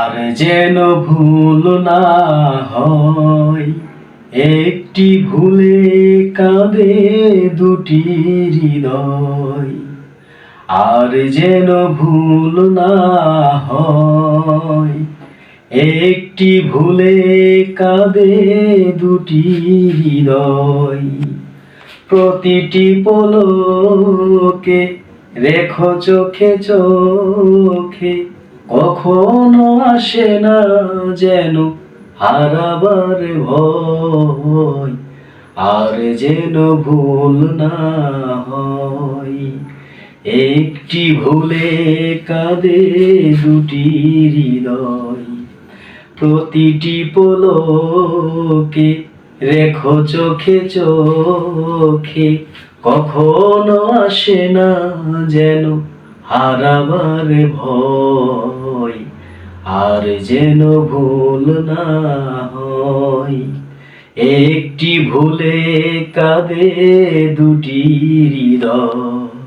আর যেন ভুল না হয়, একটি ভুলে কাঁদে দুটি হৃদয়। আর যেন ভুল না হয়, একটি ভুলে কাঁদে দুটি হৃদয়। প্রতিটি পলকে রেখো চোখে চোখে, কখনো আসে না যেন হারাবার ভয়। আর যেন ভুল না হয়, একটি ভুলে কাঁদে দুটি হৃদয়। প্রতিটি পলকে রেখো চোখে চোখে, কখনো আসে না যেন হারাবার ভয়। আর যেন ভুল না হয়, একটি ভুলে কাঁদে দুটি হৃদয়।